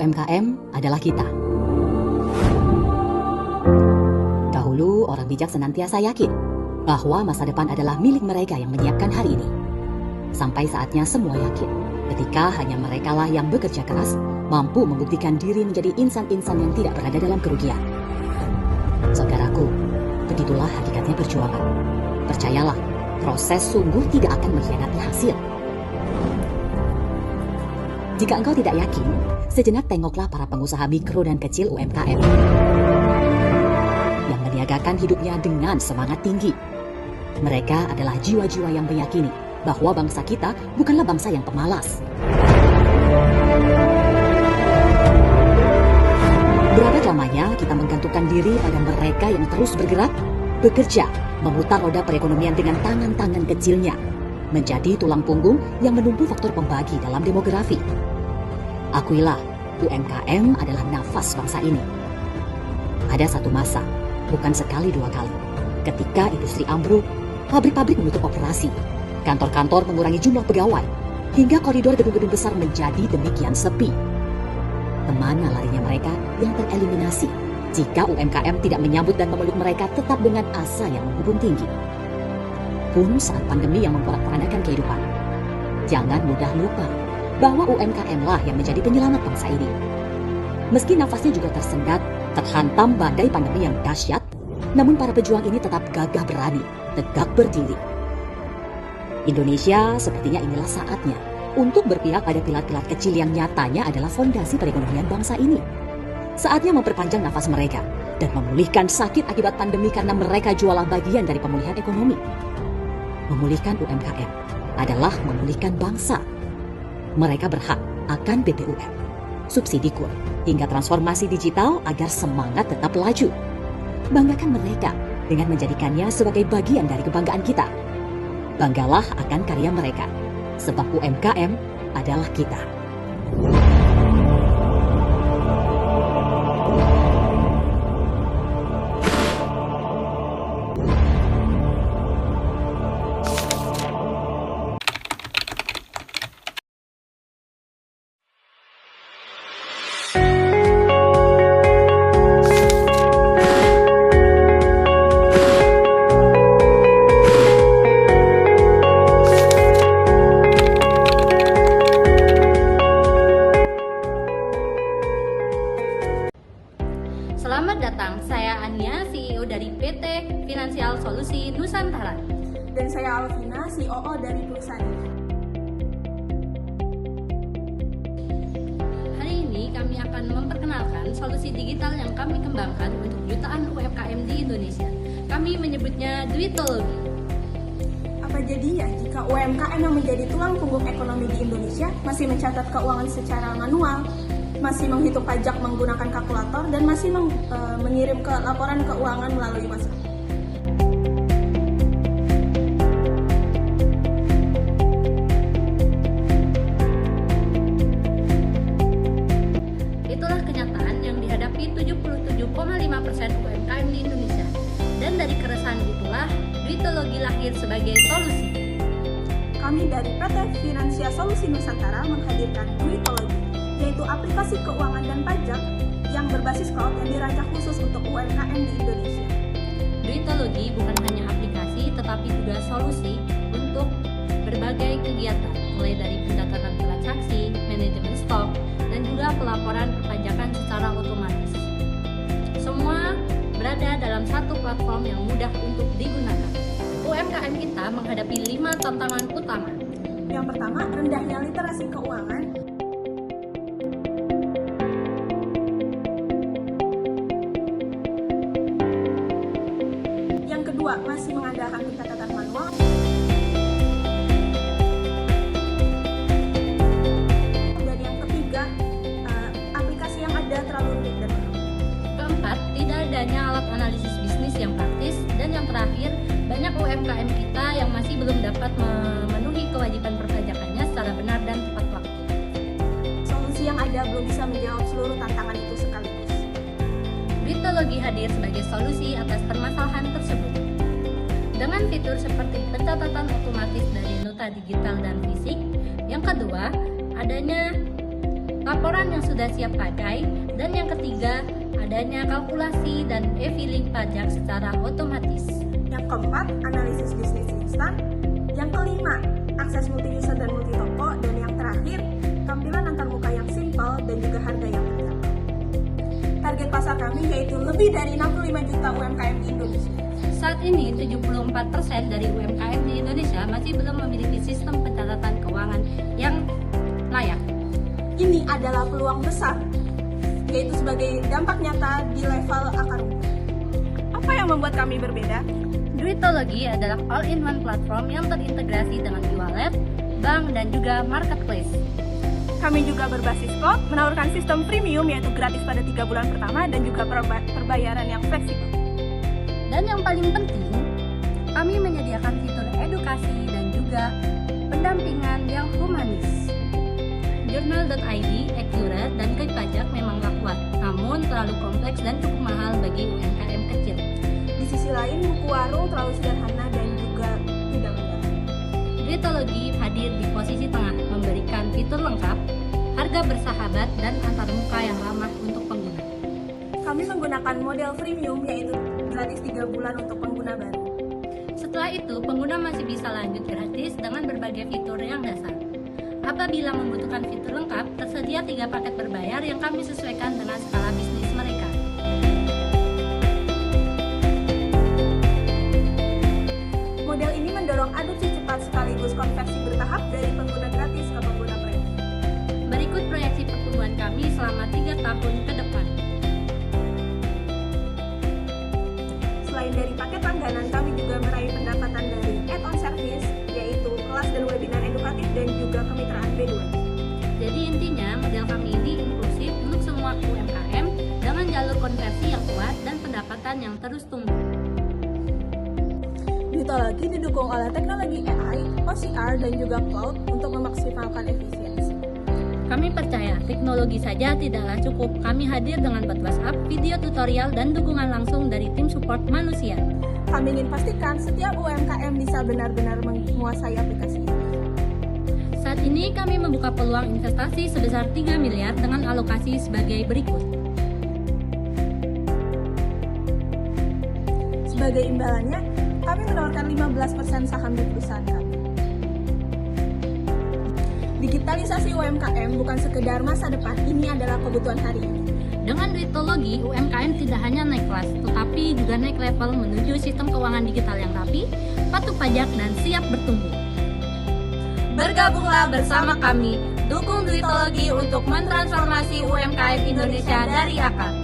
UMKM adalah kita. Dahulu orang bijak senantiasa yakin bahwa masa depan adalah milik mereka yang menyiapkan hari ini. Sampai saatnya semua yakin ketika hanya merekalah yang bekerja keras mampu membuktikan diri menjadi insan-insan yang tidak berada dalam kerugian. Saudaraku, begitulah hakikatnya perjuangan. Percayalah, proses sungguh tidak akan mengkhianati hasil. Jika engkau tidak yakin, sejenak tengoklah para pengusaha mikro dan kecil UMKM yang meniagakan hidupnya dengan semangat tinggi. Mereka adalah jiwa-jiwa yang meyakini bahwa bangsa kita bukanlah bangsa yang pemalas. Berapa lamanya kita menggantungkan diri pada mereka yang terus bergerak, bekerja, memutar roda perekonomian dengan tangan-tangan kecilnya, menjadi tulang punggung yang menumpu faktor pembagi dalam demografi. Akuilah, UMKM adalah nafas bangsa ini. Ada satu masa, bukan sekali dua kali, ketika industri ambruk, pabrik-pabrik menutup operasi, kantor-kantor mengurangi jumlah pegawai, hingga koridor gedung-gedung besar menjadi demikian sepi. Kemana larinya mereka yang tereliminasi jika UMKM tidak menyambut dan memeluk mereka tetap dengan asa yang menghubung tinggi? Pun saat pandemi yang memporak-porandakan kehidupan, jangan mudah lupa bahwa UMKM lah yang menjadi penyelamat bangsa ini. Meski nafasnya juga tersendat, terhantam badai pandemi yang dahsyat, namun para pejuang ini tetap gagah berani, tegak berdiri. Indonesia sepertinya inilah saatnya untuk berpihak pada pilar-pilar kecil yang nyatanya adalah fondasi perekonomian bangsa ini. Saatnya memperpanjang nafas mereka dan memulihkan sakit akibat pandemi karena mereka jualah bagian dari pemulihan ekonomi. Memulihkan UMKM adalah memulihkan bangsa. Mereka berhak akan BPUM, subsidi kur, hingga transformasi digital agar semangat tetap laju. Banggakan mereka dengan menjadikannya sebagai bagian dari kebanggaan kita. Banggalah akan karya mereka, sebab UMKM adalah kita. Selamat datang, saya Ania, CEO dari PT Finansial Solusi Nusantara. Dan saya Alvina, COO dari perusahaan ini. Hari ini kami akan memperkenalkan solusi digital yang kami kembangkan untuk jutaan UMKM di Indonesia. Kami menyebutnya Duitologi. Apa jadinya jika UMKM yang menjadi tulang punggung ekonomi di Indonesia masih mencatat keuangan secara manual, masih menghitung pajak menggunakan kalkulator, dan masih mengirim ke laporan keuangan melalui WhatsApp? Itulah kenyataan yang dihadapi 77,5% UMKM di Indonesia. Dan dari keresahan itulah Duitologi lahir sebagai solusi. Kami dari PT Finansial Solusi Nusantara menghadirkan Duitologi, yaitu aplikasi keuangan dan pajak yang berbasis cloud yang dirancang khusus untuk UMKM di Indonesia. Duitologi bukan hanya aplikasi, tetapi juga solusi untuk berbagai kegiatan, mulai dari pencatatan transaksi, manajemen stok, dan juga pelaporan perpajakan secara otomatis. Semua berada dalam satu platform yang mudah untuk digunakan. UMKM kita menghadapi 5 tantangan utama. Yang pertama, rendahnya literasi keuangan. Yang kedua, masih mengandalkan pencatatan manual. Dan yang ketiga, aplikasi yang ada terlalu rumit dan mahal. Keempat, tidak adanya alat analisis bisnis yang praktis. Dan yang terakhir, banyak UMKM kita yang masih belum dapat memenuhi kewajiban perpajakannya secara benar dan tepat waktu. Solusi yang ada belum bisa menjawab seluruh tantangan itu sekaligus. Duitologi hadir sebagai solusi atas permasalahan tersebut. Dengan fitur seperti pencatatan otomatis dari nota digital dan fisik. Yang kedua, adanya laporan yang sudah siap pakai, dan yang ketiga, adanya kalkulasi dan e-filing pajak secara otomatis. Yang keempat, analisis bisnis instan. Yang kelima, akses multi-user dan multi-toko. Dan yang terakhir, tampilan antarmuka yang simpel dan juga harga yang terjangkau. Target pasar kami yaitu lebih dari 65 juta UMKM di Indonesia. Saat ini, 74% dari UMKM di Indonesia masih belum memiliki sistem pencatatan keuangan yang layak. Ini adalah peluang besar, yaitu sebagai dampak nyata di level akar rumput. Apa yang membuat kami berbeda? Duitologi adalah all-in-one platform yang terintegrasi dengan e-wallet, bank, dan juga marketplace. Kami juga berbasis cloud, menawarkan sistem premium yaitu gratis pada 3 bulan pertama dan juga perbayaran yang fleksibel. Dan yang paling penting, kami menyediakan fitur edukasi dan juga pendampingan yang humanis. Journal.id, Accurate, dan Guide Pajak memanglah kuat, namun terlalu kompleks dan cukup mahal bagi UMKM kecil. Di sisi lain, buku warung terlalu sederhana dan juga tidak mudah. Duitologi hadir di posisi tengah, memberikan fitur lengkap, harga bersahabat, dan antarmuka yang ramah untuk pengguna. Kami menggunakan model freemium yaitu gratis 3 bulan untuk pengguna baru. Setelah itu, pengguna masih bisa lanjut gratis dengan berbagai fitur yang dasar. Apabila membutuhkan fitur lengkap, tersedia 3 paket berbayar yang kami sesuaikan dengan skala bisnis mereka. Model ini mendorong adopsi cepat sekaligus konversi bertahap dari pengguna gratis ke pengguna premium. Berikut proyeksi pertumbuhan kami selama 3 tahun ke depan. Selain dari paket langganan, kami juga meraih pendapatan dari add-on service, yaitu kelas dan webinar edukatif dan juga kemitraan B2. Jadi intinya, model kami ini inklusif untuk semua UMKM dengan jalur konversi yang kuat dan pendapatan yang terus tumbuh. Duitologi didukung oleh teknologi AI, OCR, dan juga cloud untuk memaksimalkan efisiensi. Kami percaya teknologi saja tidaklah cukup. Kami hadir dengan bot WhatsApp, video tutorial, dan dukungan langsung dari tim support manusia. Kami ingin pastikan setiap UMKM bisa benar-benar menguasai aplikasi ini. Saat ini kami membuka peluang investasi sebesar 3 miliar dengan alokasi sebagai berikut. Sebagai imbalannya, kami menawarkan 15% saham di perusahaan kami. Digitalisasi UMKM bukan sekedar masa depan, ini adalah kebutuhan hari ini. Dengan Duitologi, UMKM tidak hanya naik kelas, tetapi juga naik level menuju sistem keuangan digital yang rapi, patuh pajak, dan siap bertumbuh. Bergabunglah bersama kami, dukung Duitologi untuk mentransformasi UMKM Indonesia dari akar.